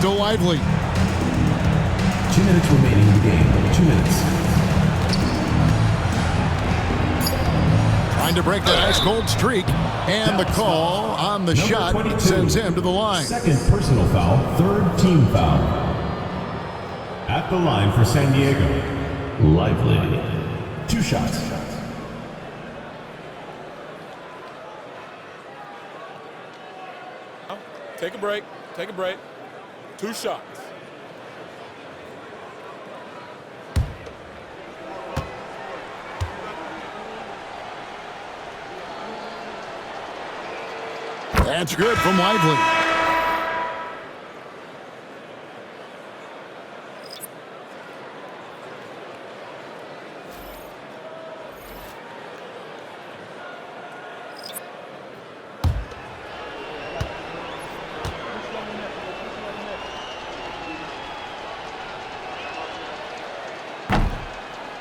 to Lively. 2 minutes remaining in the game. 2 minutes. Trying to break that ice cold streak. And the call on the shot 22. sends him to the line. Second personal foul, third team foul. At the line for San Diego, Lively. 2 shots. Take a break. Take a break. 2 shots. That's good from Lively.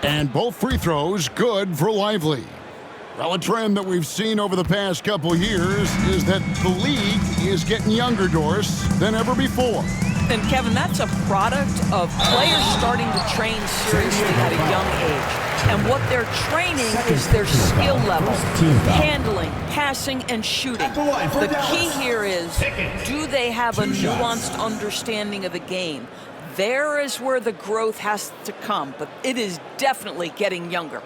And both free throws good for Lively. Well, a trend that we've seen over the past couple years is that the league is getting younger, Doris, than ever before. And, Kevin, that's a product of players starting to train seriously at a young age. And what they're training is their skill level, handling, passing, and shooting. The key here is, do they have a nuanced understanding of the game? There is where the growth has to come, but it is definitely getting younger.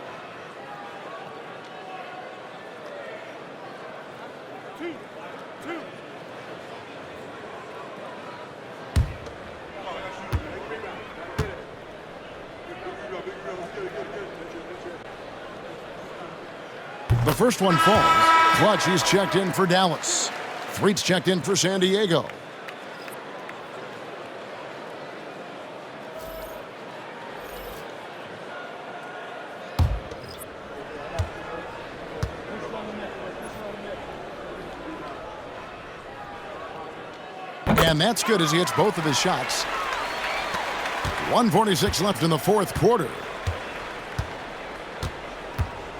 The first one falls. Clutch, he's checked in for Dallas. Threet's checked in for San Diego. And that's good as he hits both of his shots. 1:46 left in the fourth quarter.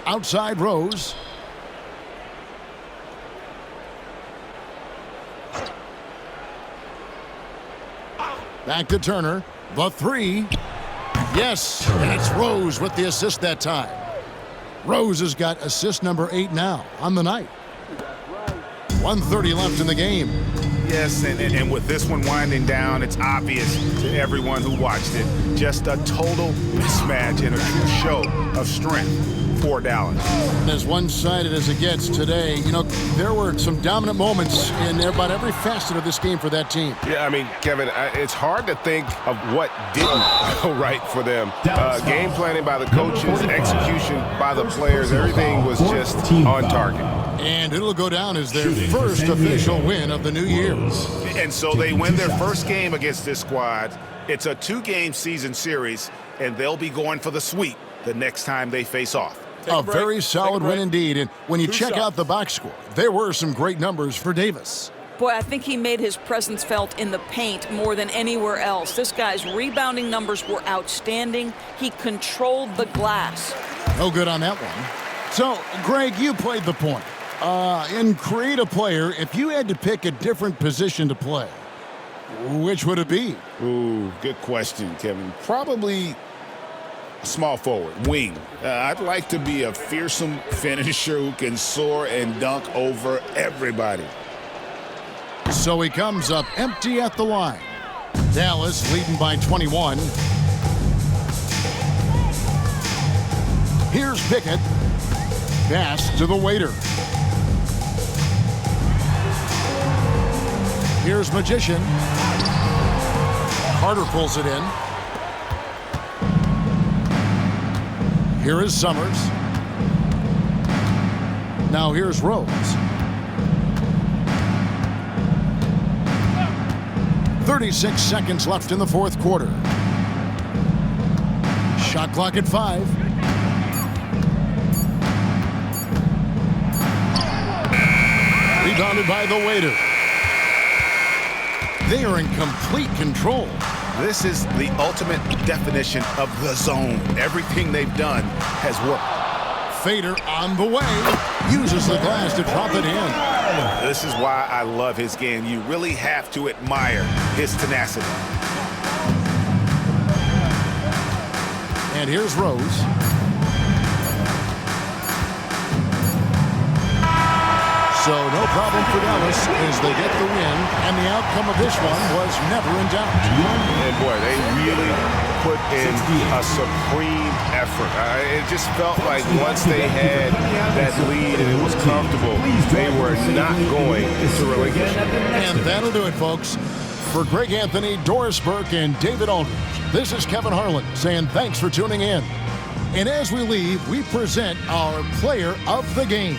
Outside Rose. Back to Turner. The three. Yes, and it's Rose with the assist that time. Rose has got assist number 8 now on the night. 1:30 left in the game. Yes, and with this one winding down, it's obvious to everyone who watched it. Just a total mismatch and a true show of strength for Dallas. As one-sided as it gets today, you know, there were some dominant moments in about every facet of this game for that team. Yeah, I mean, Kevin, it's hard to think of what didn't go right for them. Game planning by the coaches, execution by the players, everything was just on target. And it'll go down as their first official win of the new year. And so they win their first game against this squad. It's a 2-game season series, and they'll be going for the sweep the next time they face off. A very solid win indeed. And when you check out the box score, there were some great numbers for Davis. Boy, I think he made his presence felt in the paint more than anywhere else. This guy's rebounding numbers were outstanding. He controlled the glass. No good on that one. So, Greg, you played the point. In create a player, if you had to pick a different position to play, which would it be? Ooh, good question, Kevin. Probably small forward, wing. I'd like to be a fearsome finisher who can soar and dunk over everybody. So he comes up empty at the line. Dallas leading by 21. Here's Pickett. Pass to the waiter. Here's Magician. Carter pulls it in. Here is Summers. Now here's Rose. 36 seconds left in the fourth quarter. Shot clock at 5. Rebounded by the waiter. They are in complete control. This is the ultimate definition of the zone. Everything they've done has worked. fader on the way. Uses the glass to drop it in. This is why I love his game. You really have to admire his tenacity. And here's Rose. So no problem for Dallas as they get the win, and the outcome of this one was never in doubt. And boy, they really put in a supreme effort. It just felt like once they had that lead and it was comfortable, they were not going to relinquish it. And that'll do it, folks. For Greg Anthony, Doris Burke, and David Aldridge, this is Kevin Harlan saying thanks for tuning in. And as we leave, we present our player of the game.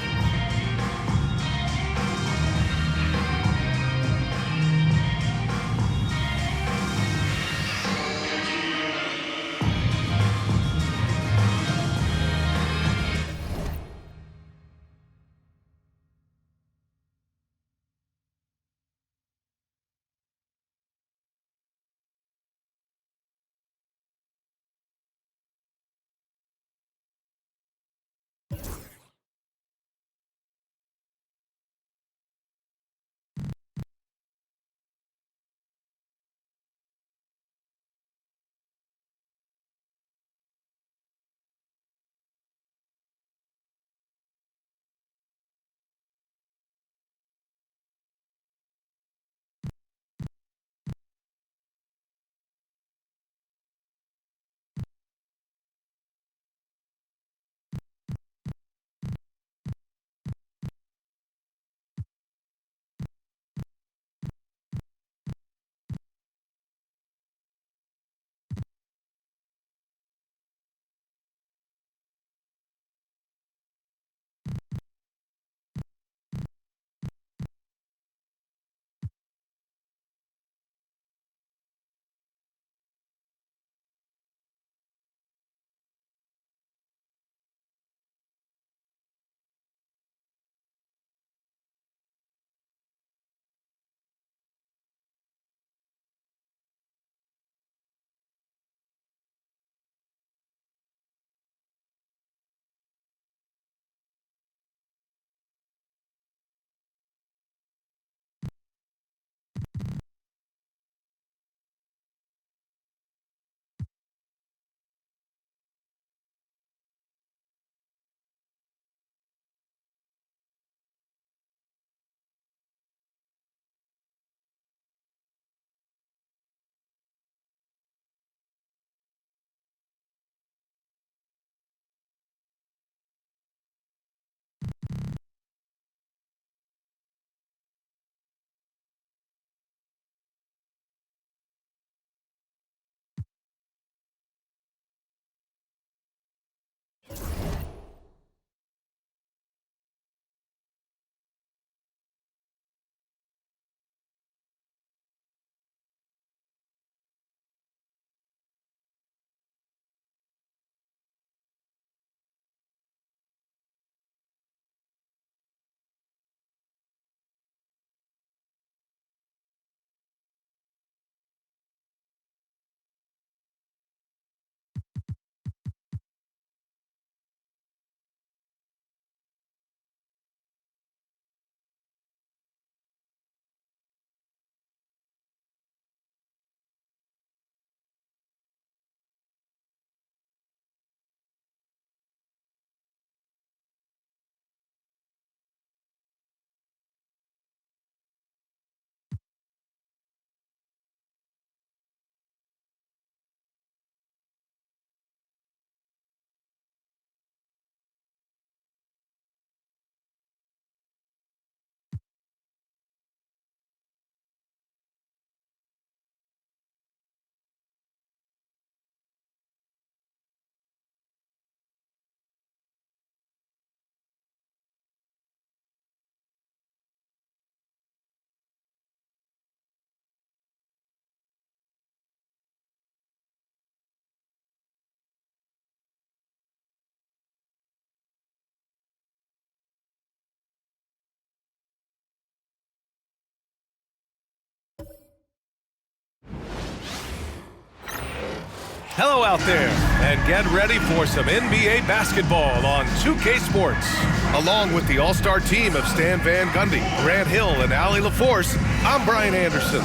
Hello out there, and get ready for some NBA basketball on 2K Sports. Along with the all-star team of Stan Van Gundy, Grant Hill, and Allie LaForce, I'm Brian Anderson.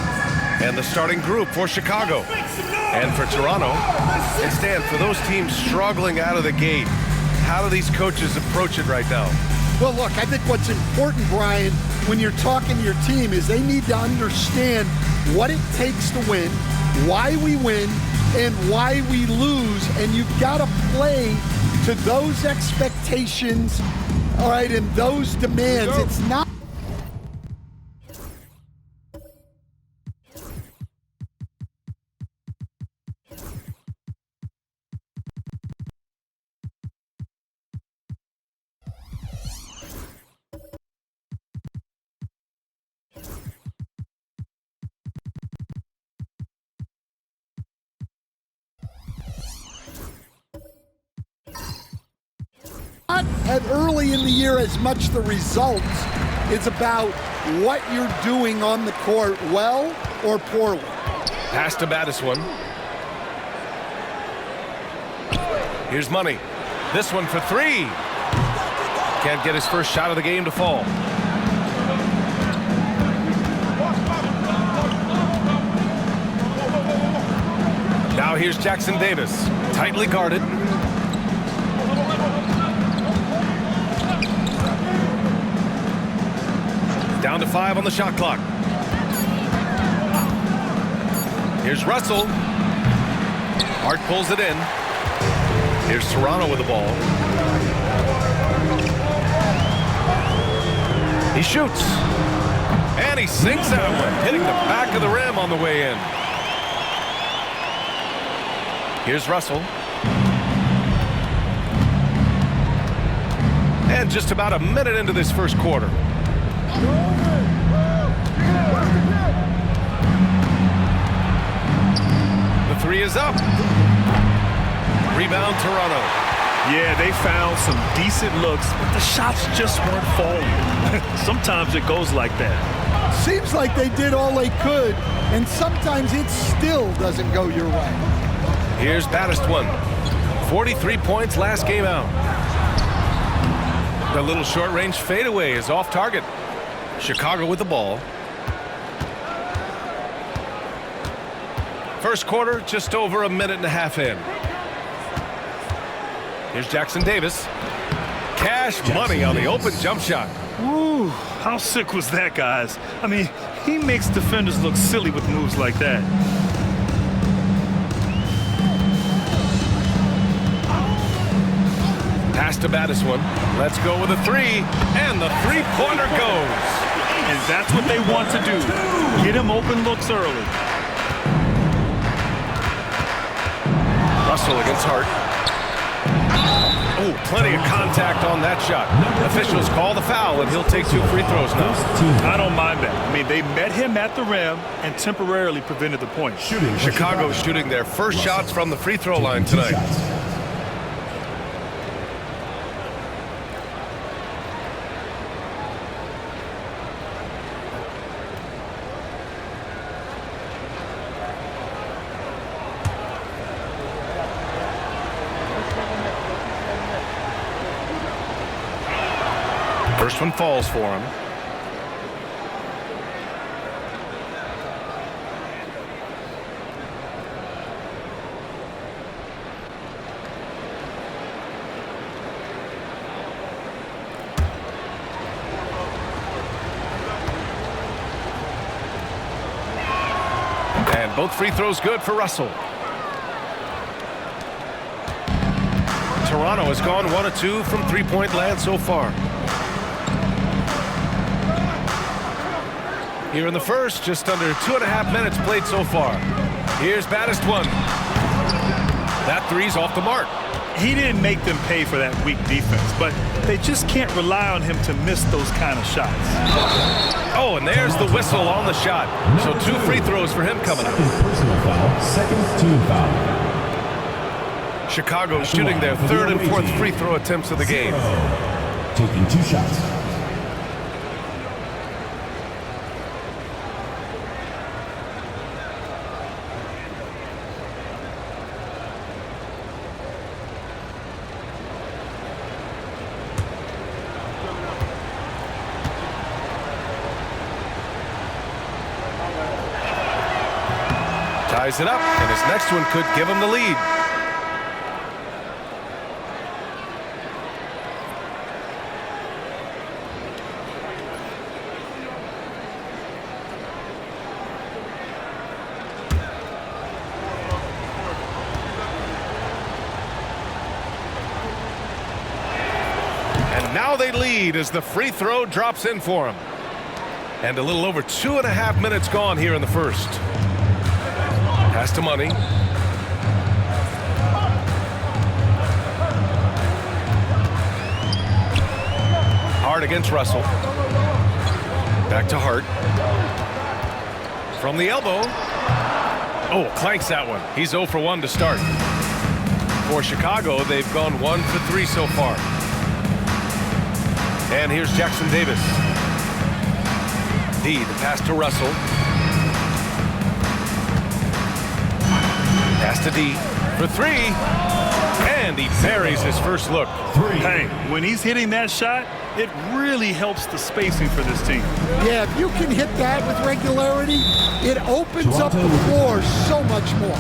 And the starting group for Chicago. And for Toronto, and Stan, for those teams struggling out of the gate, how do these coaches approach it right now? Well, look, I think what's important, Brian, when you're talking to your team is they need to understand what it takes to win, why we win, and why we lose, and you've got to play to those expectations, all right, and those demands. It's not at early in the year as much the results. It's about what you're doing on the court, well or poorly. Pass to Battis1. Here's Money. This one for three. Can't get his first shot of the game to fall. Now here's Jackson Davis. Tightly guarded. Down to 5 on the shot clock. Here's Russell. Hart pulls it in. Here's Toronto with the ball. He shoots. And he sinks that one, hitting the back of the rim on the way in. Here's Russell. And just about a minute into this first quarter. The three is up. Rebound, Toronto. Yeah, they found some decent looks, but the shots just weren't falling. Sometimes it goes like that. Seems like they did all they could, and sometimes it still doesn't go your way. Here's Battis1. 43 points last game out. The little short-range fadeaway is off target. Chicago with the ball. First quarter, just over a minute and a half in. Here's Jackson Davis. Cash money on the open jump shot. Ooh, how sick was that, guys? I mean, he makes defenders look silly with moves like that. Pass to Battis1. Let's go with a three, and the three-pointer goes. And that's what they want to do. Get him open looks early. Russell against Hart. Oh, plenty of contact on that shot. Officials call the foul, and he'll take 2 free throws now. I don't mind that. I mean, they met him at the rim and temporarily prevented the point. Chicago shooting their first shots from the free throw line tonight. First one falls for him. And both free throws good for Russell. Toronto has gone 1 of 2 from three-point land so far. Here in the first, just under 2.5 minutes played so far. Here's Battis1. That three's off the mark. He didn't make them pay for that weak defense, but they just can't rely on him to miss those kind of shots. Oh, and there's the whistle on the shot. So 2 free throws for him coming up. Personal foul, second team foul. Chicago shooting their 3rd and 4th free throw attempts of the game. Taking 2 shots. Ties it up, and his next one could give him the lead. And now they lead as the free throw drops in for him. And a little over 2.5 minutes gone here in the first. Pass to Money. Hart against Russell. Back to Hart. From the elbow. Oh, clanks that one. He's 0 for 1 to start. For Chicago, they've gone 1 for 3 so far. And here's Jackson Davis. D, the pass to Russell. Pass to D for 3. And he buries his first look. Hey, when he's hitting that shot, it really helps the spacing for this team. Yeah, if you can hit that with regularity, it opens up the floor so much more.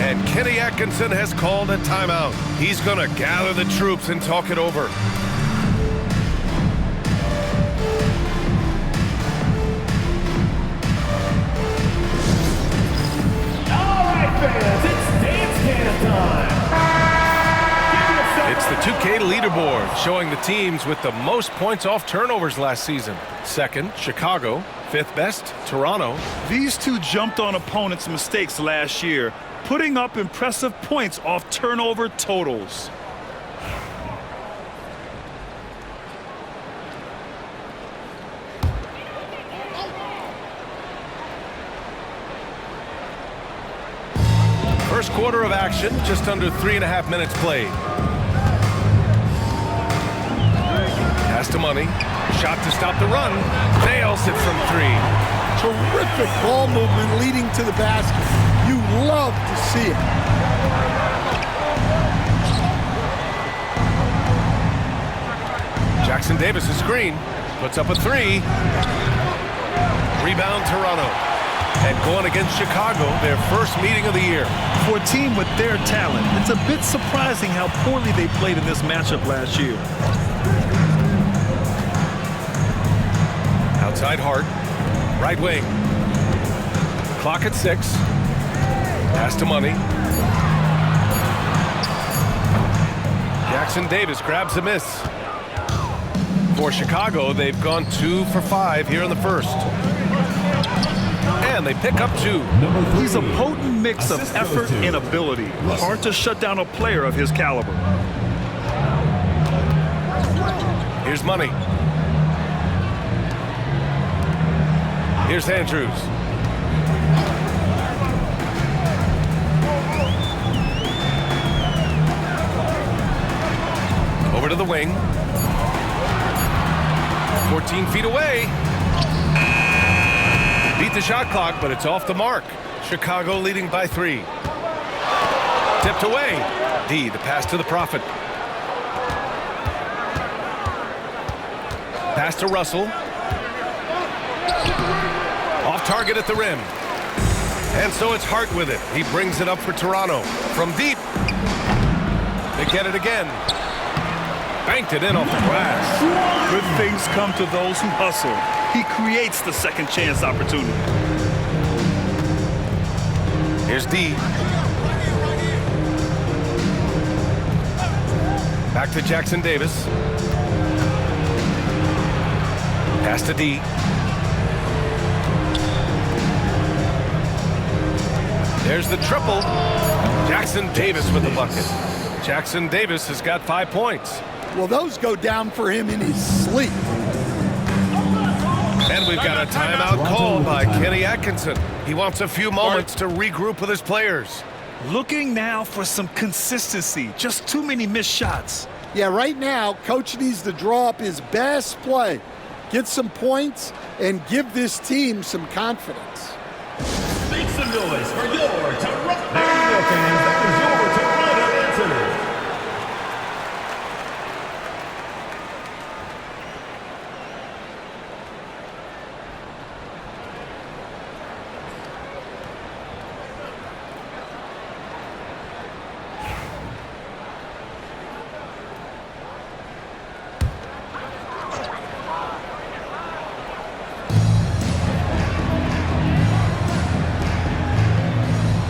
And Kenny Atkinson has called a timeout. He's going to gather the troops and talk it over. It's the 2K leaderboard showing the teams with the most points off turnovers last season. Second, Chicago. Fifth best, Toronto. These two jumped on opponents' mistakes last year, putting up impressive points off turnover totals. First quarter of action, just under 3.5 minutes played. Pass to Money. Shot to stop the run. Nails it from 3. Terrific ball movement leading to the basket. You love to see it. Jackson Davis, a screen. Puts up a 3. Rebound, Toronto. And going against Chicago, their first meeting of the year. For a team with their talent, it's a bit surprising how poorly they played in this matchup last year. Outside Hart. Right wing. Clock at 6. Pass to Money. Jackson Davis grabs a miss. For Chicago, they've gone 2 for 5 here in the first. And they pick up 2. He's a potent mix of effort and ability. Hard to shut down a player of his caliber. Here's Money. Here's Andrews. Over to the wing. 14 feet away. Beat the shot clock, but it's off the mark. Chicago leading by 3. Tipped away. D, the pass to the Prophet. Pass to Russell. Off target at the rim. And so it's Hart with it. He brings it up for Toronto. From deep. They get it again. Banked it in off the glass. Good things come to those who hustle. He creates the second chance opportunity. Here's D. Back to Jackson Davis. Pass to D. There's the triple. Jackson Davis with the bucket. Jackson Davis has got 5 points. Well, those go down for him in his sleep. And we've got a timeout called by Kenny Atkinson. He wants a few moments to regroup with his players. Looking now for some consistency. Just too many missed shots. Yeah, right now, Coach needs to draw up his best play, get some points, and give this team some confidence. Make some noise for your Toronto. There you go, fans. That was your Toronto answer.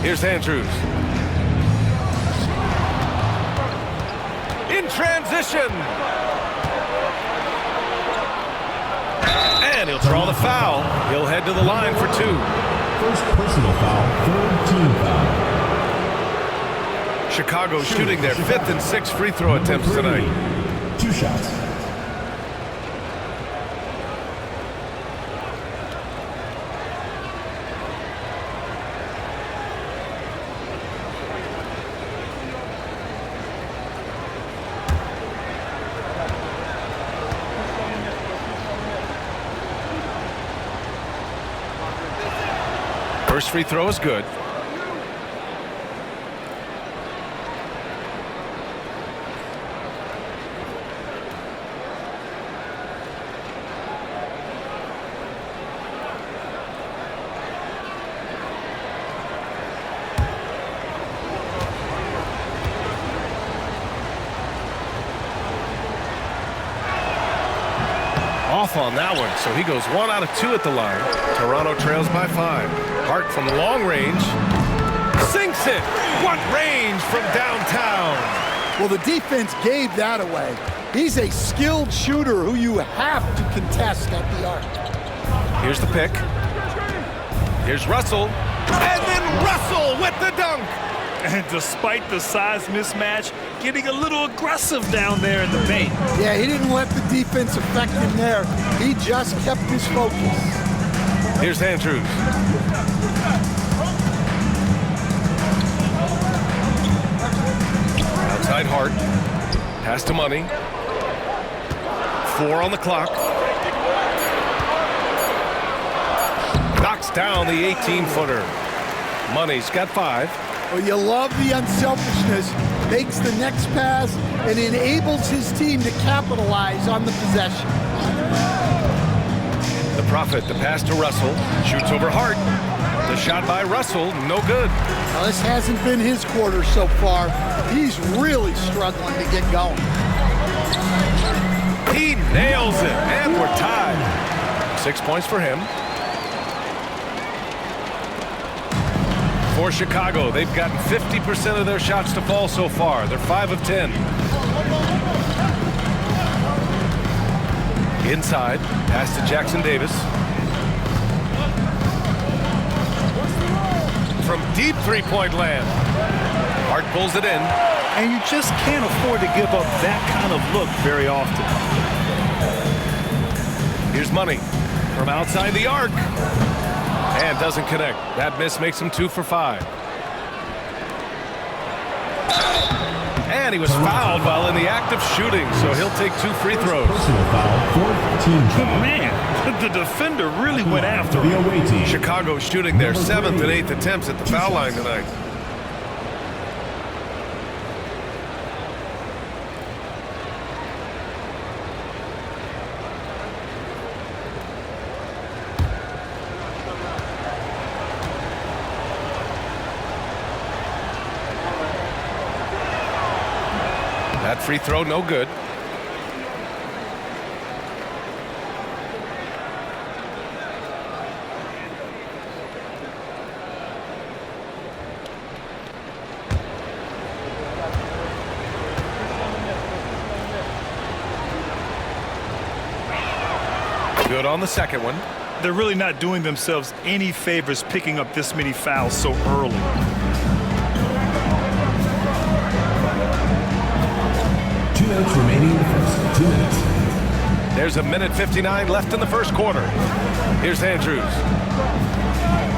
Here's Andrews. In transition. And he'll draw the foul. He'll head to the line for 2. First personal foul, third team foul. Chicago shooting their 5th and 6th free throw attempts tonight. 2 shots. First free throw is good. Off on that one, so he goes 1 out of 2 at the line. Toronto trails by 5. Hart from long range sinks it. What range from downtown? Well, the defense gave that away. He's a skilled shooter who you have to contest at the arc. Here's the pick. Here's Russell. And then Russell with the dunk. And despite the size mismatch, getting a little aggressive down there in the paint. Yeah, he didn't let the defense affect him there. He just kept his focus. Here's Andrews. Outside Hart. Pass to Money. 4 on the clock. Knocks down the 18-footer. Money's got 5. Well, you love the unselfishness. Makes the next pass and enables his team to capitalize on the possession. The Prophet, the pass to Russell. Shoots over Hart. The shot by Russell, no good. Now, this hasn't been his quarter so far. He's really struggling to get going. He nails it, and we're tied. 6 points for him. For Chicago, they've gotten 50% of their shots to fall so far. They're 5 of 10. Inside, pass to Jackson Davis. From deep three-point land. Hart pulls it in. And you just can't afford to give up that kind of look very often. Here's Money from outside the arc. And doesn't connect. That miss makes him 2 for 5. And he was fouled while in the act of shooting, so he'll take 2 free throws. Personal foul, fourth team foul. Man, the defender really went after him. The away team. Chicago shooting their 7th and 8th attempts at the foul line tonight. That free throw, no good. Good on the second one. They're really not doing themselves any favors picking up this many fouls so early. 2 minutes remaining in the first. 2 minutes. There's 1:59 left in the first quarter. Here's Andrews.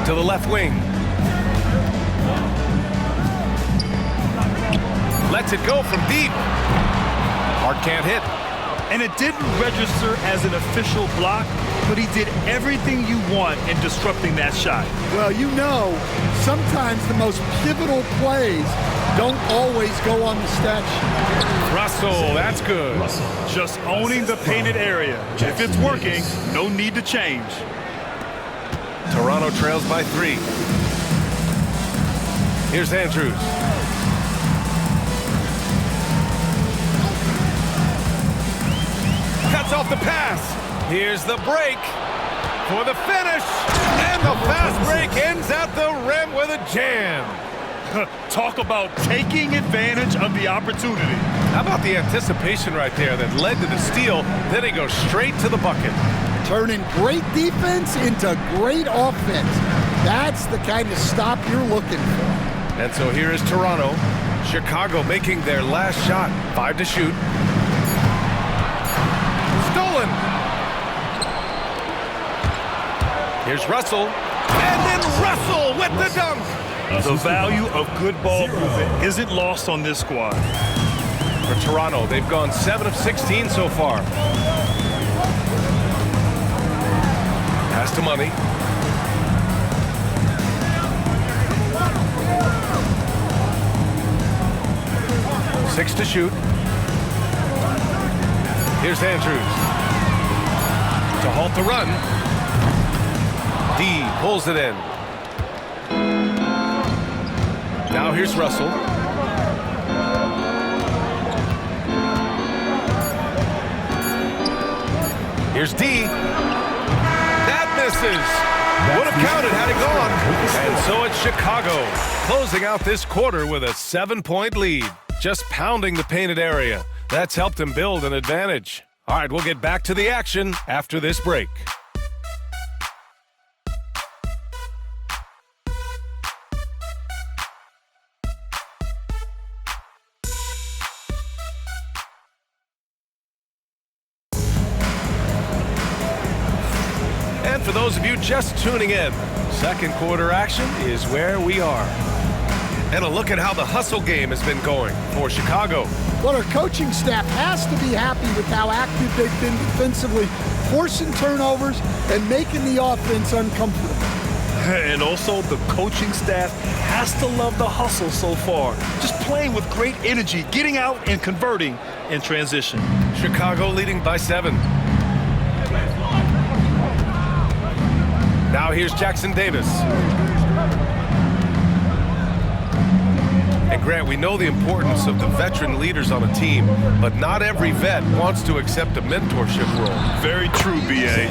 To the left wing. Lets it go from deep. Hart can't hit. And it didn't register as an official block, but he did everything you want in disrupting that shot. Well, you know, sometimes the most pivotal plays don't always go on the stat sheet. Russell, that's good. Just owning the painted area. If it's working, no need to change. Toronto trails by 3. Here's Andrews. Cuts off the pass. Here's the break. for the finish. And the fast break ends at the rim with a jam. Talk about taking advantage of the opportunity. How about the anticipation right there that led to the steal? Then he goes straight to the bucket. Turning great defense into great offense. That's the kind of stop you're looking for. And so here is Toronto. Chicago making their last shot. 5 to shoot. Stolen. Here's Russell. And then Russell with the dunk. The value of good ball movement isn't lost on this squad. For Toronto, they've gone 7 of 16 so far. Pass to Money. Six to shoot. Here's Andrews. To halt the run. D pulls it in. Now here's Russell. Here's D. That misses. Would have counted had it gone. And so it's Chicago closing out this quarter with a 7-point lead. Just pounding the painted area. That's helped him build an advantage. All right, we'll get back to the action after this break. And for those of you just tuning in, second quarter action is where we are. And a look at how the hustle game has been going for Chicago. Well, our coaching staff has to be happy with how active they've been defensively, forcing turnovers and making the offense uncomfortable. And also, the coaching staff has to love the hustle so far. Just playing with great energy, getting out and converting in transition. Chicago leading by 7. Now here's Jackson Davis. And Grant, we know the importance of the veteran leaders on a team, but not every vet wants to accept a mentorship role. Very true, BA.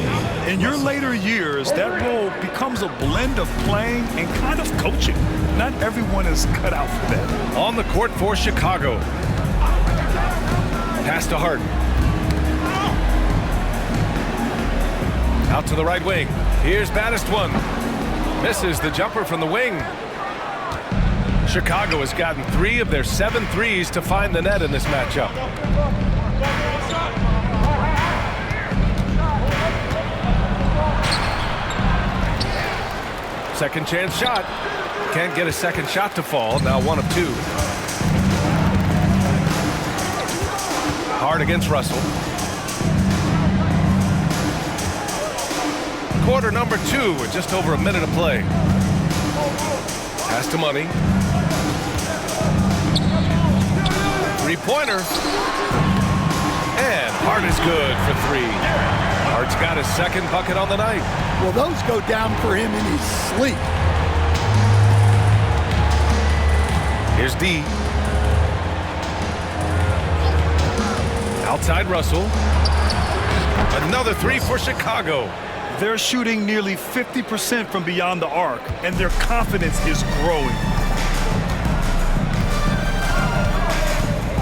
In your later years, that role becomes a blend of playing and kind of coaching. Not everyone is cut out for that. On the court for Chicago. Pass to Harden. Out to the right wing. Here's Baddest-One. Misses the jumper from the wing. Chicago has gotten 3 of their 7 threes to find the net in this matchup. Second chance shot. Can't get a second shot to fall. Now 1 of 2. Hard against Russell. Quarter number 2 with just over a minute to play. Pass to Money. Three-pointer. And Hart is good for 3. Hart's got his second bucket on the night. Well, those go down for him in his sleep. Here's D. Outside Russell. Another 3 for Chicago. They're shooting nearly 50% from beyond the arc, and their confidence is growing.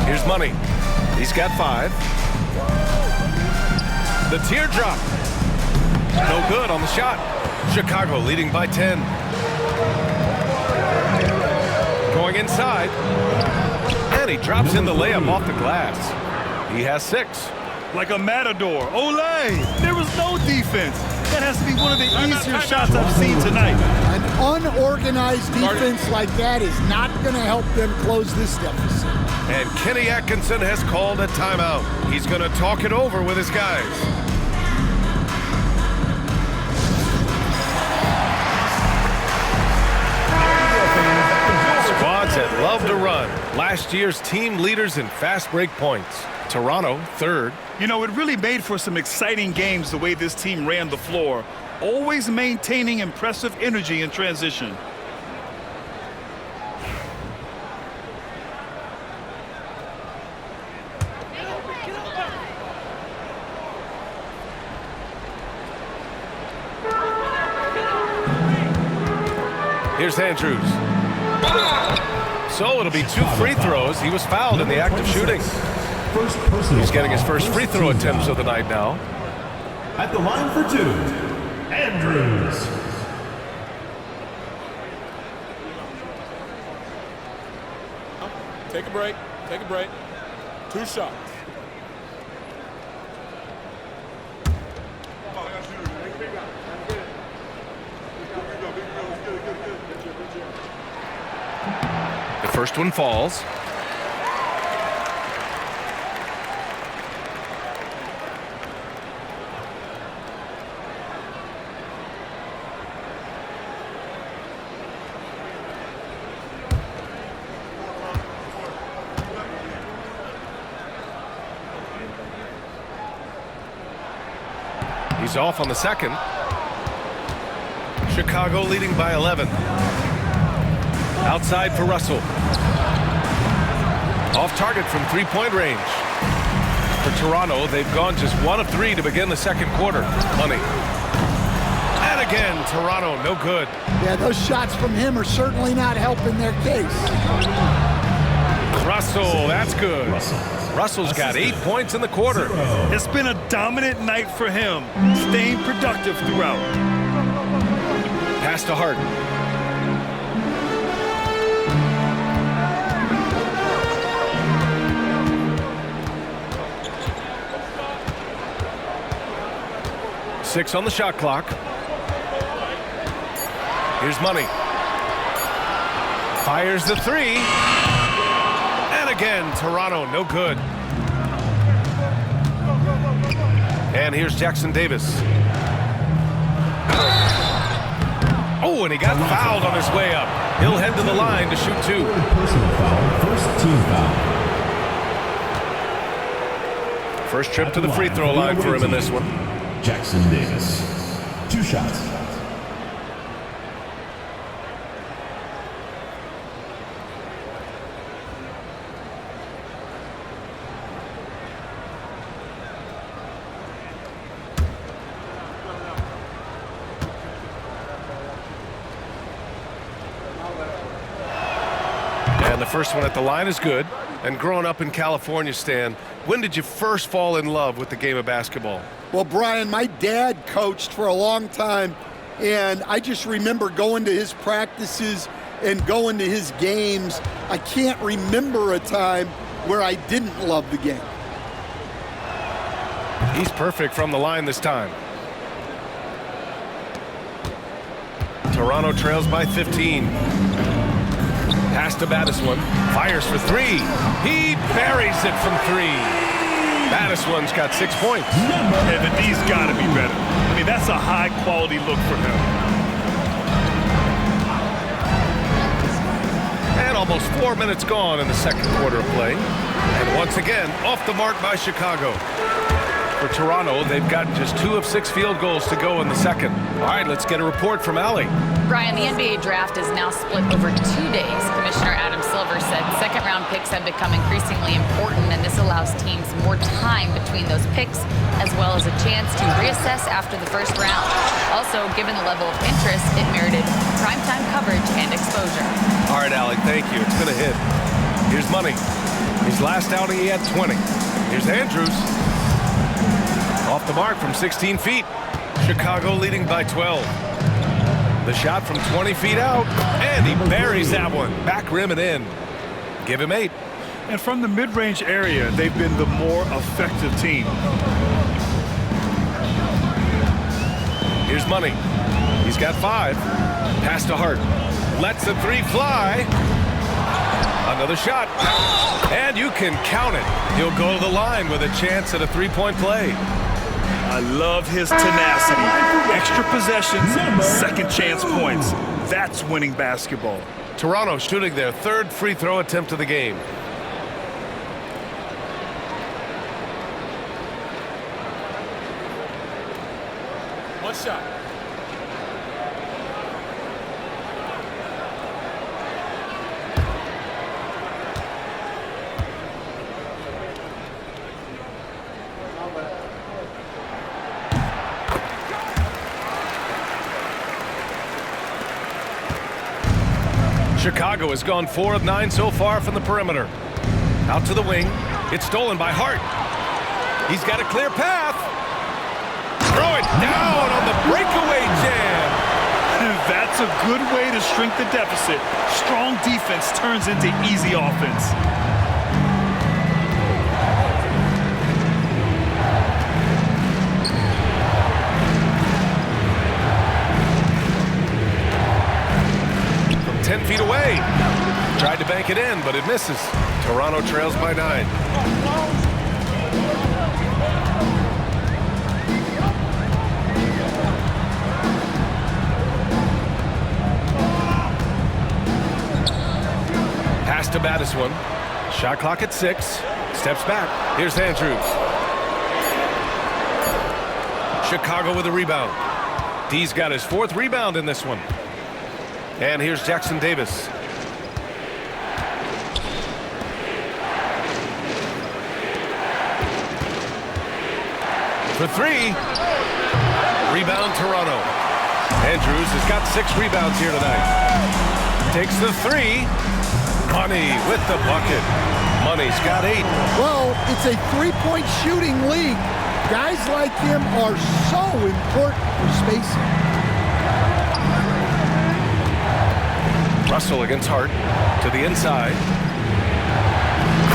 Here's Money. He's got 5. The teardrop. No good on the shot. Chicago leading by 10. Going inside. And he drops in the layup off the glass. He has 6. Like a matador. Olay! There was no defense. That has to be one of the easier shots I've seen tonight. An unorganized defense like that is not going to help them close this deficit. And Kenny Atkinson has called a timeout. He's going to talk it over with his guys. Squads that love to run. Last year's team leaders in fast break points. Toronto, 3rd. You know, it really made for some exciting games the way this team ran the floor, always maintaining impressive energy in transition. Here's Andrews. So it'll be 2 free throws. He was fouled in the act of shooting. He's getting his first free throw attempts of the night now. At the line for 2, Andrews. Take a break. Take a break. 2 shots. The first one falls. He's off on the second. Chicago leading by 11. Outside for Russell. Off target from 3-point range. For Toronto, they've gone just 1 of 3 to begin the second quarter. Money. And again, Toronto, no good. Yeah, those shots from him are certainly not helping their case. Russell, that's good. Russell's got 8 points in the quarter. It's been a dominant night for him, staying productive throughout. Pass to Hart. Six on the shot clock. Here's Money. Fires the 3. And again, Toronto, no good. And here's Jackson Davis. Oh, and he got fouled on his way up. He'll head to the line to shoot 2. Personal foul, first team foul. First trip to the free throw line for him in this one. Jackson Davis. 2 shots. And the first one at the line is good. And growing up in California, Stan, when did you first fall in love with the game of basketball? Well, Brian, my dad coached for a long time, and I just remember going to his practices and going to his games. I can't remember a time where I didn't love the game. He's perfect from the line this time. Toronto trails by 15. Pass to Battiswan. Fires for 3. He buries it from 3. Battiswan's got 6 points. Yeah, the D's got to be better. I mean, that's a high-quality look for him. And almost 4 minutes gone in the second quarter of play. And once again, off the mark by Chicago. For Toronto, they've got just 2 of 6 field goals to go in the second. All right, let's get a report from Allie. Brian, the NBA draft is now split over 2 days. Commissioner Adam Silver said second-round picks have become increasingly important, and this allows teams more time between those picks, as well as a chance to reassess after the first round. Also, given the level of interest, it merited primetime coverage and exposure. All right, Allie, thank you. It's been a hit. Here's Money. His last outing, he had 20. Here's Andrews. Off the mark from 16 feet. Chicago leading by 12. The shot from 20 feet out, and he buries that one. Back rim and in. Give him 8. And from the mid-range area, they've been the more effective team. Here's Money. He's got 5. Pass to Hart. Lets the 3 fly. Another shot. And you can count it. He'll go to the line with a chance at a 3-point play. I love his tenacity. Extra possessions, second chance points. That's winning basketball. Toronto shooting their 3rd free throw attempt of the game. One shot. Chicago has gone 4 of 9 so far from the perimeter. Out to the wing. It's stolen by Hart. He's got a clear path. Throw it down on the breakaway jam. That's a good way to shrink the deficit. Strong defense turns into easy offense. From 10 feet away. Tried to bank it in, but it misses. Toronto trails by 9. Pass to Battiswan. Shot clock at 6. Steps back. Here's Andrews. Chicago with a rebound. D's got his 4th rebound in this one. And here's Jackson Davis. For 3. Rebound Toronto. Andrews has got 6 rebounds here tonight. Takes the 3. Money with the bucket. Money's got 8. Well, it's a three-point shooting league. Guys like him are so important for spacing. Russell against Hart to the inside.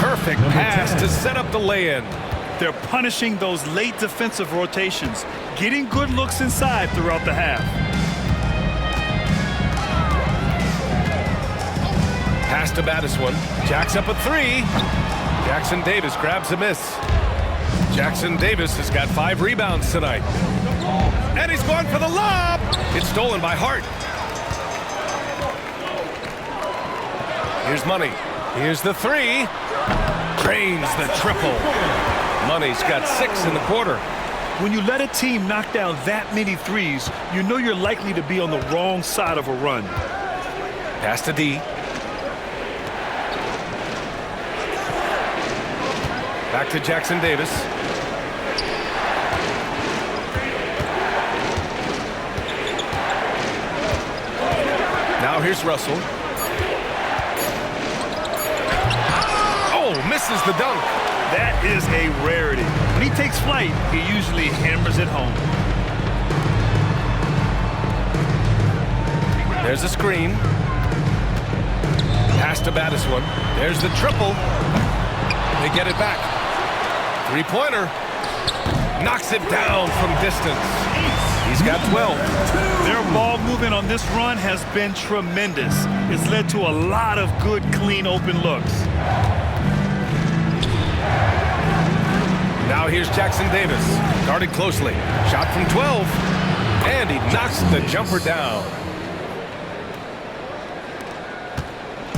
Perfect pass to set up the lay-in. They're punishing those late defensive rotations, getting good looks inside throughout the half. Pass to Battiswan. Jacks up a 3. Jackson Davis grabs a miss. Jackson Davis has got 5 rebounds tonight. And he's going for the lob. It's stolen by Hart. Here's Money. Here's the 3. Drains the triple. Money's got 6 in the quarter. When you let a team knock down that many threes, you know you're likely to be on the wrong side of a run. Pass to D. Back to Jackson Davis. Now here's Russell. Oh, misses the dunk. That is a rarity. When he takes flight, he usually hammers it home. There's a screen. Pass to Battiswan. There's the triple. They get it back. Three-pointer. Knocks it down from distance. He's got 12. Their ball movement on this run has been tremendous. It's led to a lot of good, clean, open looks. Now here's Jackson Davis. Guarded closely. Shot from 12. And he knocks the jumper down.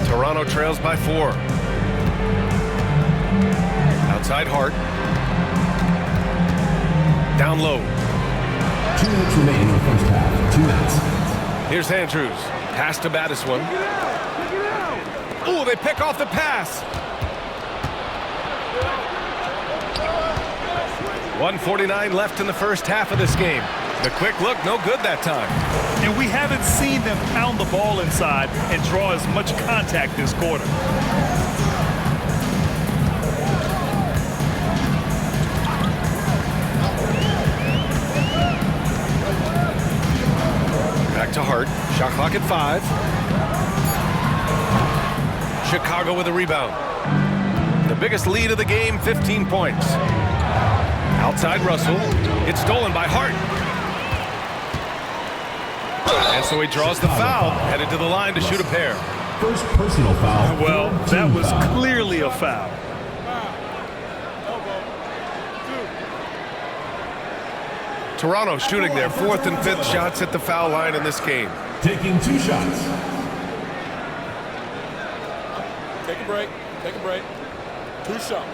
Toronto trails by 4. Outside Hart. Down low. 2 minutes remaining in the first half. 2 minutes. Here's Andrews. Pass to Battiswan. Oh, they pick off the pass. 1:49 left in the first half of this game. The quick look, no good that time. And we haven't seen them pound the ball inside and draw as much contact this quarter. Back to Hart. Shot clock at 5. Chicago with a rebound. The biggest lead of the game, 15 points. Outside Russell. It's stolen by Hart. And so he draws the foul, headed to the line to shoot a pair. First personal foul. Well, that was clearly a foul. Toronto shooting their 4th and 5th shots at the foul line in this game. Taking 2 shots. Take a break. Take a break. 2 shots.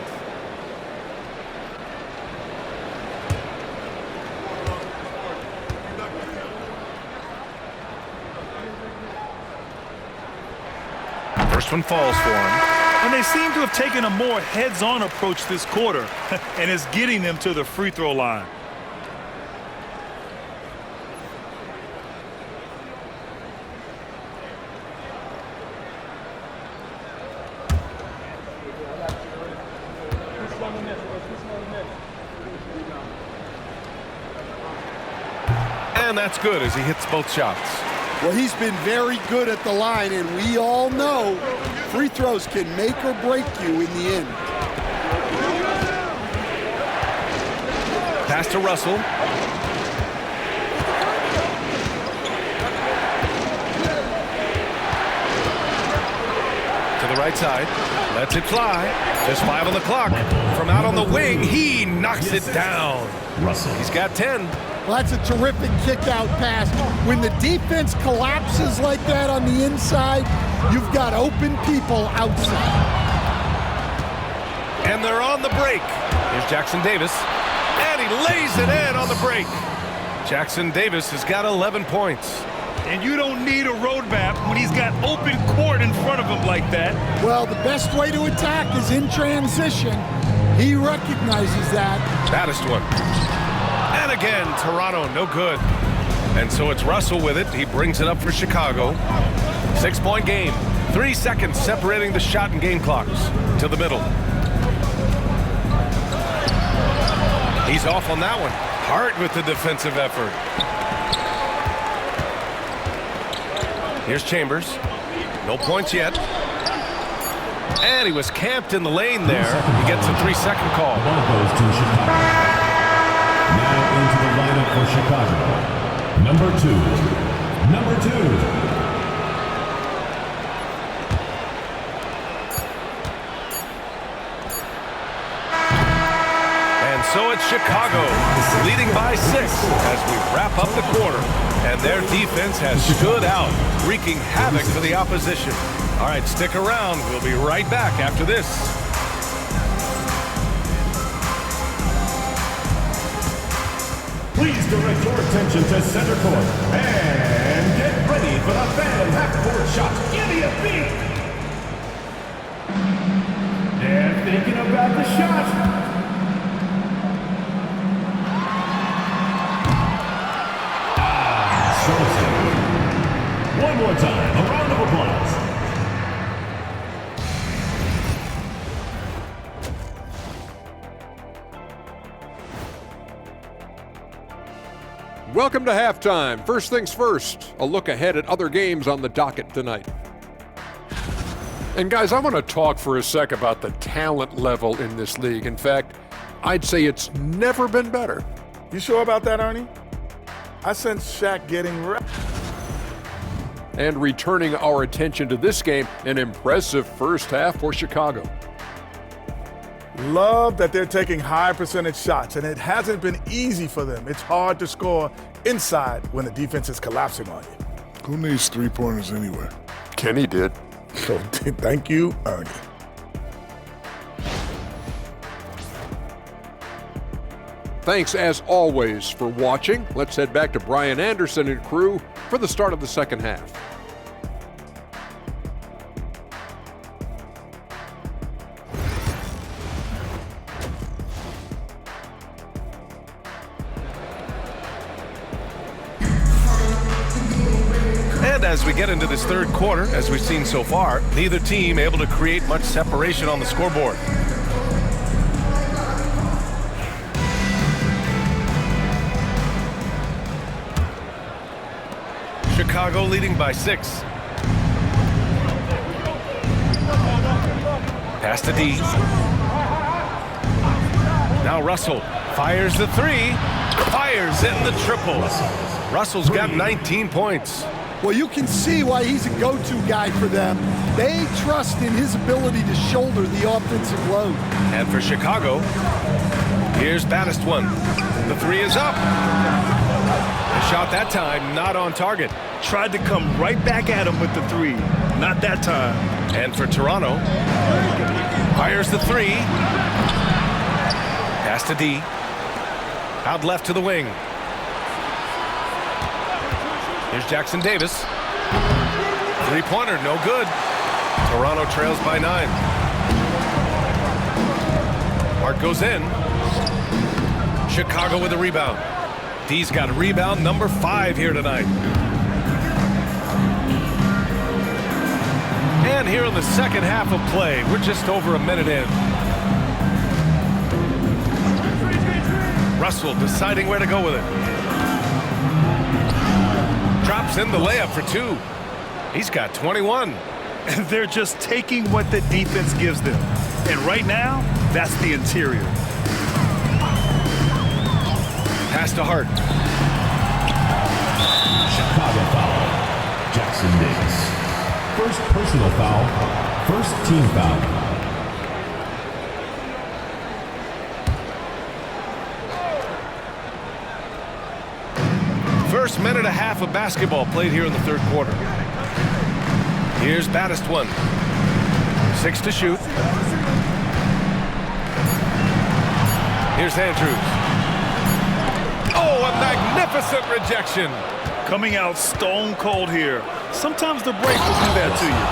First one falls for him. And they seem to have taken a more heads-on approach this quarter, and it's getting them to the free throw line. And that's good as he hits both shots. Well, he's been very good at the line, and we all know free throws can make or break you in the end. Pass to Russell. To the right side. Lets it fly. Just 5 on the clock. From out on the wing, he knocks it down. Russell. He's got 10. Well, that's a terrific kick-out pass. When the defense collapses like that on the inside, you've got open people outside. And they're on the break. Here's Jackson Davis. And he lays it in on the break. Jackson Davis has got 11 points. And you don't need a roadmap when he's got open court in front of him like that. Well, the best way to attack is in transition. He recognizes that. Baddest one. And again, Toronto, no good. And so it's Russell with it. He brings it up for Chicago. 6-point game. 3 seconds separating the shot and game clocks to the middle. He's off on that one. Hart with the defensive effort. Here's Chambers. No points yet. And he was camped in the lane there. He gets a 3-second call. Ball goes to Chicago. Now into the lineup for Chicago. Number 2. So it's Chicago leading by 6 as we wrap up the quarter. And their defense has stood out, wreaking havoc for the opposition. All right, stick around. We'll be right back after this. Please direct your attention to center court. And get ready for the fan half-court shot. Give me a beat. They're thinking about the shot. One more time, a round of applause. Welcome to halftime. First things first, a look ahead at other games on the docket tonight. And guys, I want to talk for a sec about the talent level in this league. In fact, I'd say it's never been better. You sure about that, Ernie? I sense Shaq getting ready. And returning our attention to this game, an impressive first half for Chicago. Love that they're taking high percentage shots, and it hasn't been easy for them. It's hard to score inside when the defense is collapsing on you. Who needs three-pointers anyway? Kenny did. So thank you, Ernie. Thanks, as always, for watching. Let's head back to Brian Anderson and crew for the start of the second half. And as we get into this third quarter, as we've seen so far, neither team able to create much separation on the scoreboard. Chicago leading by 6. Pass to D. Now Russell fires the 3. Fires in the triple. Russell's got 19 points. Well, you can see why he's a go-to guy for them. They trust in his ability to shoulder the offensive load. And for Chicago, here's baddest one. The 3 is up. The shot that time not on target. Tried to come right back at him with the 3. Not that time. And for Toronto, fires the 3. Pass to D. Out left to the wing. Here's Jackson Davis. Three-pointer, no good. Toronto trails by 9. Hart goes in. Chicago with a rebound. D's got rebound number 5 here tonight. And here in the second half of play, we're just over a minute in. Russell deciding where to go with it. Drops in the layup for 2. He's got 21. And they're just taking what the defense gives them. And right now, that's the interior. Pass to Hart. Chicago foul. Jackson Davis. First personal foul. First team foul. First minute and a half of basketball played here in the third quarter. Here's Baddest one. 6 to shoot. Here's Andrews. Oh, a magnificent rejection. Coming out stone cold here. Sometimes the break will do that to you.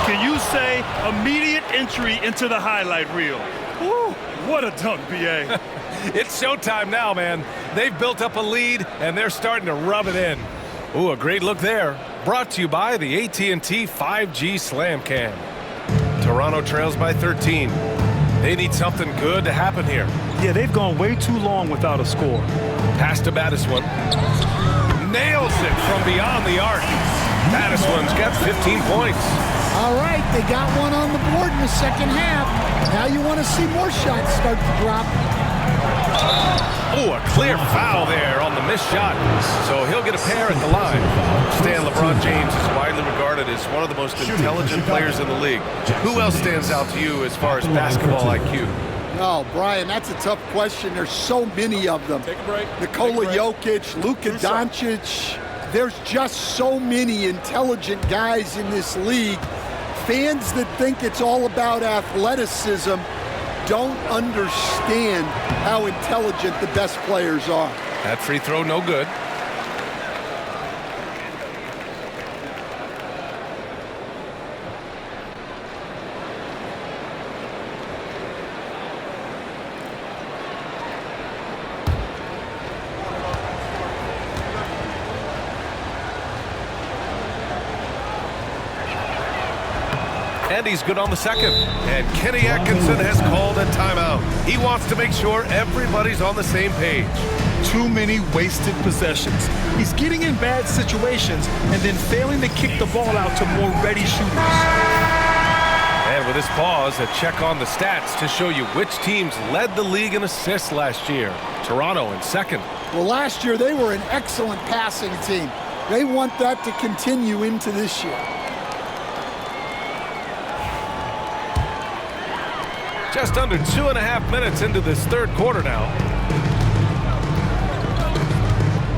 Can you say immediate entry into the highlight reel? Woo, what a dunk, BA. It's showtime now, man. They've built up a lead, and they're starting to rub it in. Ooh, a great look there. Brought to you by the AT&T 5G Slam Cam. Toronto trails by 13. They need something good to happen here. Yeah, they've gone way too long without a score. Pass to Baddest one. Nails it from beyond the arc. Baddest one's got 15 points. All right, they got one on the board in the second half. Now you want to see more shots start to drop. Oh, a clear foul there on the missed shot. So he'll get a pair at the line. Stan, LeBron James is widely regarded as one of the most intelligent players in the league. Who else stands out to you as far as basketball IQ? Oh, Brian, that's a tough question. There's so many of them. Take a break. Nikola Jokic, Luka Doncic. There's just so many intelligent guys in this league. Fans that think it's all about athleticism don't understand how intelligent the best players are. That free throw no good. And he's good on the second. And Kenny Atkinson has called a timeout. He wants to make sure everybody's on the same page. Too many wasted possessions. He's getting in bad situations and then failing to kick the ball out to more ready shooters. And with this pause, a check on the stats to show you which teams led the league in assists last year. Toronto in second. Well, last year they were an excellent passing team. They want that to continue into this year. Just under 2.5 minutes into this third quarter now.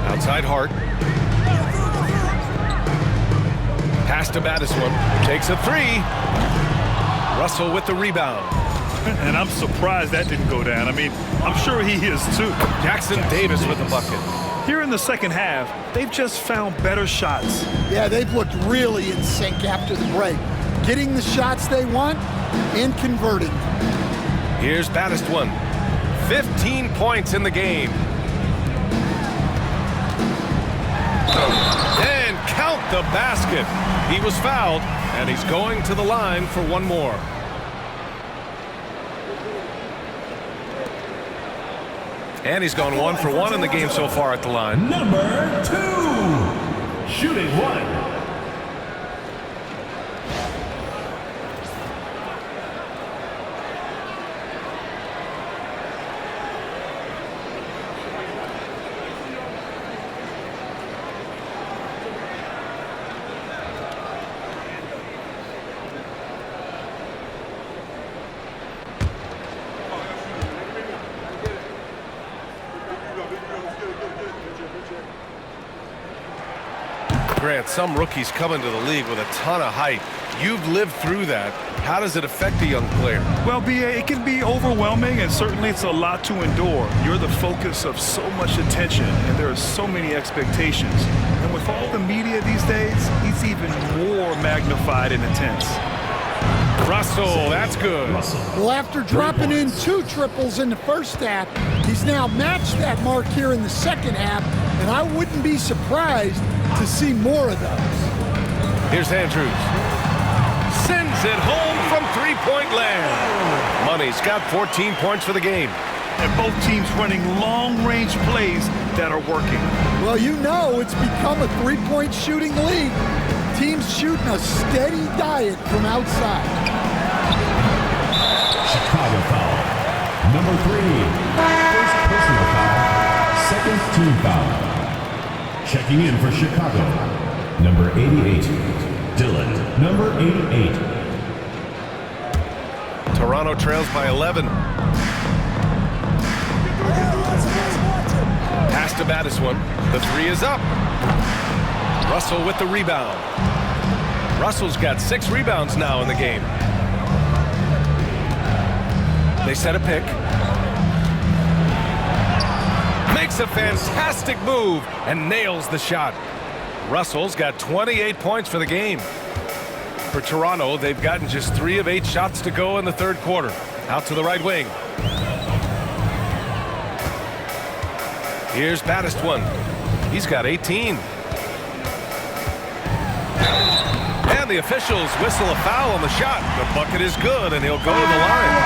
Outside Hart. Pass to Baddest one. Takes a 3. Russell with the rebound. And I'm surprised that didn't go down. I mean, I'm sure he is too. Jackson Davis with the bucket. Here in the second half, they've just found better shots. Yeah, they've looked really in sync after the break. Getting the shots they want and converting. Here's Baddest one. 15 points in the game. And count the basket. He was fouled, and he's going to the line for one more. And he's gone 1 for 1 in the game so far at the line. Number 2. Shooting 1. Grant, some rookies come into the league with a ton of hype. You've lived through that. How does it affect a young player? Well, BA, it can be overwhelming, and certainly it's a lot to endure. You're the focus of so much attention, and there are so many expectations. And with all the media these days, it's even more magnified and intense. Russell, that's good. Well, after dropping in 2 triples in the first half, he's now matched that mark here in the second half, and I wouldn't be surprised to see more of those. Here's Andrews. Sends it home from three-point land. Money's got 14 points for the game. and both teams running long-range plays that are working. Well, you know it's become a three-point shooting league. Teams shooting a steady diet from outside. Chicago foul. Number 3. First personal foul. Second team foul. Checking in for Chicago. Number 88. Dylan. Number 88. Toronto trails by 11. Pass to Battiswan. The three is up. Russell with the rebound. Russell's got 6 rebounds now in the game. They set a pick. Makes a fantastic move and nails the shot. Russell's got 28 points for the game. For Toronto, they've gotten just 3 of 8 shots to go in the third quarter. Out to the right wing. Here's Battiswan. He's got 18. And the officials whistle a foul on the shot. The bucket is good, and he'll go to the line.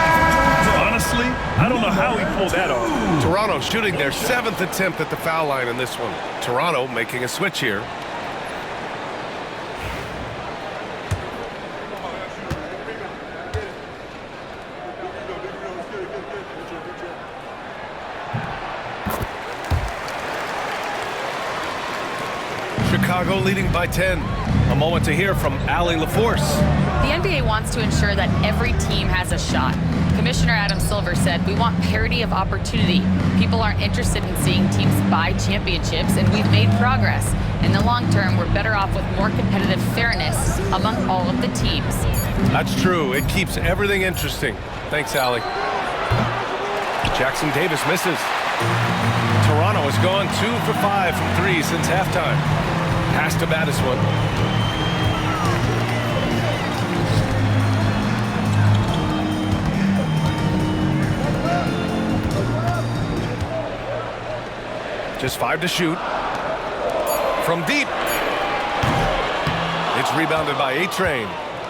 Honestly, I don't know how he pulled that off. Toronto shooting their 7th attempt at the foul line in this one. Toronto making a switch here. Chicago leading by 10. A moment to hear from Allie LaForce. The NBA wants to ensure that every team has a shot. Commissioner Adam Silver said, "We want parity of opportunity. People aren't interested in seeing teams buy championships, and we've made progress. In the long term, we're better off with more competitive fairness among all of the teams." That's true. It keeps everything interesting. Thanks, Allie. Jackson Davis misses. Toronto has gone 2 for 5 from 3 since halftime. Pass to Battiswan. Just 5 to shoot. From deep. It's rebounded by A-Train.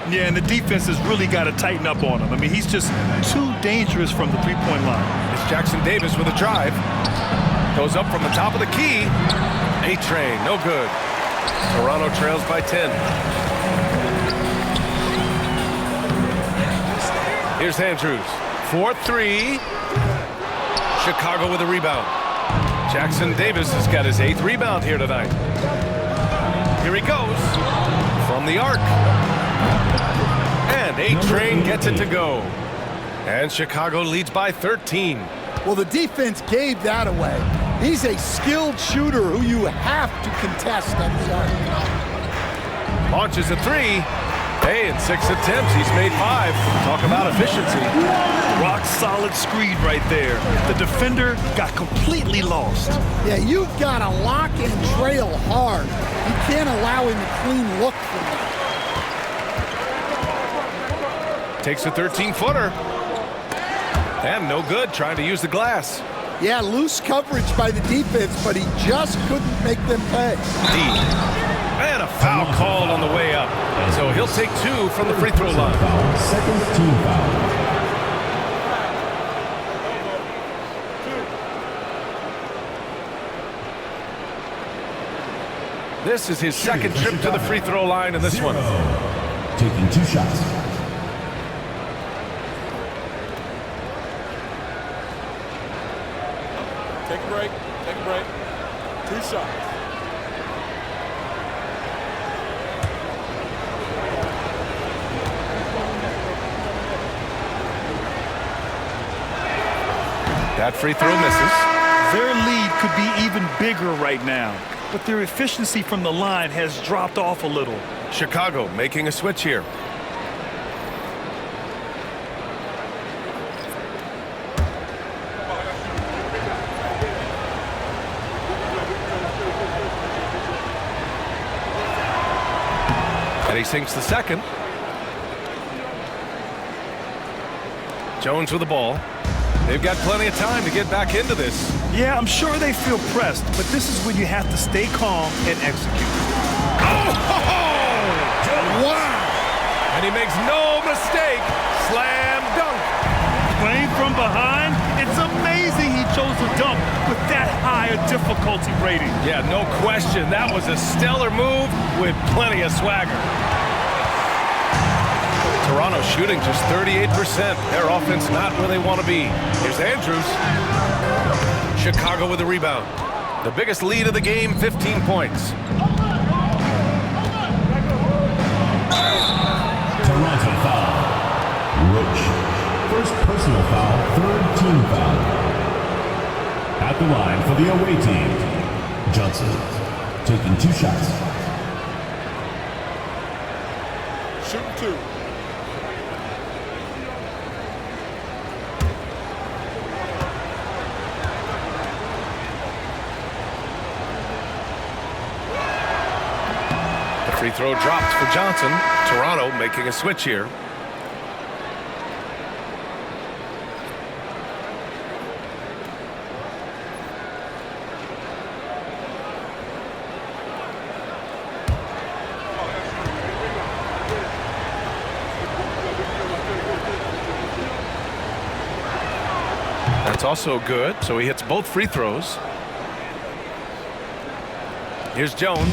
Yeah, and the defense has really got to tighten up on him. I mean, he's just too dangerous from the three-point line. It's Jackson Davis with a drive. Goes up from the top of the key. A-Train, no good. Toronto trails by 10. Here's Andrews. 4-3. Chicago with a rebound. Jackson Davis has got his 8th rebound here tonight. Here he goes. From the arc. And A-Train gets it to go. And Chicago leads by 13. Well, the defense gave that away. He's a skilled shooter who you have to contest at the arc. Launches a 3. Hey, in 6 attempts, he's made 5. Talk about efficiency. Rock solid screen right there. The defender got completely lost. Yeah, you've got to lock and trail hard. You can't allow him a clean look from that. Takes a 13-footer. And no good, trying to use the glass. Yeah, loose coverage by the defense, but he just couldn't make them pay. Deep. And a foul called on the way up. So he'll take 2 from the free throw line. Second team foul. This is his 2nd trip to the free throw line in this one. Taking 2 shots. Take a break. Take a break. 2 shots. That free throw misses. Their lead could be even bigger right now, but their efficiency from the line has dropped off a little. Chicago making a switch here. And he sinks the 2nd. Jones with the ball. They've got plenty of time to get back into this. Yeah, I'm sure they feel pressed, but this is when you have to stay calm and execute. Oh! Wow! And he makes no mistake. Slam dunk. Playing from behind, it's amazing higher difficulty rating. Yeah, no question. That was a stellar move with plenty of swagger. Toronto shooting just 38%. Their offense not where they want to be. Here's Andrews. Chicago with the rebound. The biggest lead of the game, 15 points. Toronto foul. Roach. First personal foul, third team foul. At the line for the away team, Johnson taking 2 shots. Shooting 2. The free throw dropped for Johnson. Toronto making a switch here. That's also good, so he hits both free throws. Here's Jones.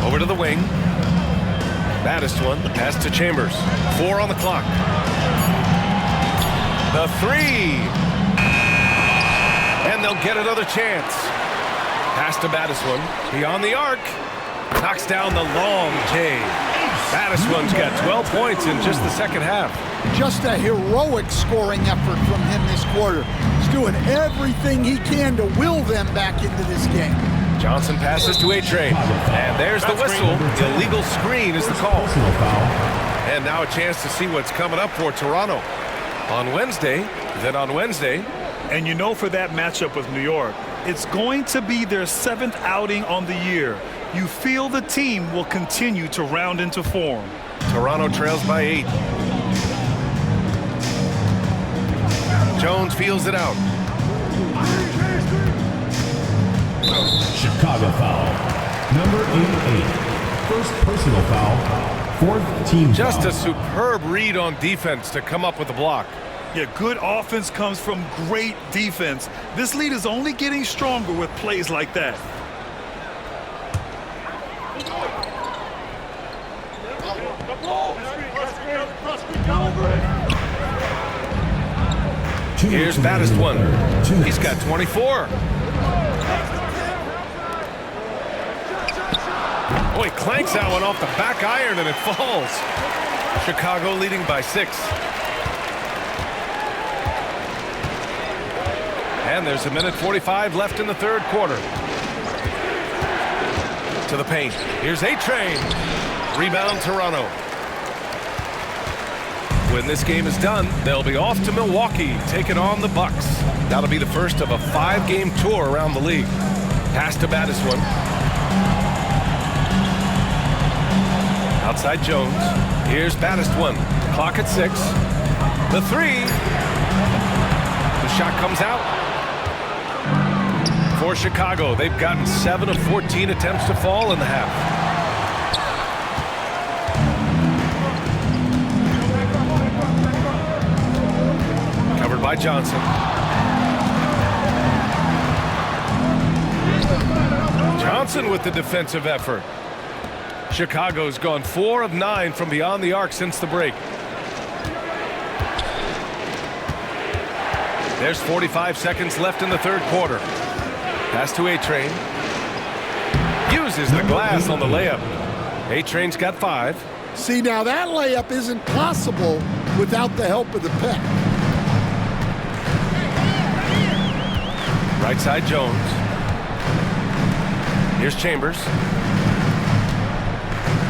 Over to the wing. Baddest one, pass to Chambers. 4 on the clock. The 3. And they'll get another chance. Pass to Baddest-one. Beyond the arc. Knocks down the long J. Baddest-one's got 12 points in just the second half. Just a heroic scoring effort from him this quarter. He's doing everything he can to will them back into this game. Johnson passes to A-Train. And there's the whistle. Illegal screen is the call. And now a chance to see what's coming up for Toronto. On Wednesday. And you know, for that matchup with New York, it's going to be their 7th outing on the year. You feel the team will continue to round into form. Toronto trails by 8. Jones feels it out. Chicago foul. Number 88. First personal foul. 4th team foul. Just a superb read on defense to come up with the block. Yeah, good offense comes from great defense. This lead is only getting stronger with plays like that. Here's Baddest-one. He's got 24. Oh, he clanks that one off the back iron and it falls. Chicago leading by 6. And there's 1:45 left in the third quarter. To the paint. Here's A-Train. Rebound Toronto. When this game is done, they'll be off to Milwaukee, taking on the Bucks. That'll be the first of a 5-game tour around the league. Pass to Baddest-one. Outside Jones. Here's Baddest-one. Clock at 6. The 3. The shot comes out. For Chicago, they've gotten 7 of 14 attempts to fall in the half. Covered by Johnson. Johnson with the defensive effort. Chicago's gone 4 of 9 from beyond the arc since the break. There's 45 seconds left in the third quarter. Pass to A-Train. Uses the glass on the layup. A-Train's got 5. See, now that layup isn't possible without the help of the pick. Right side Jones. Here's Chambers.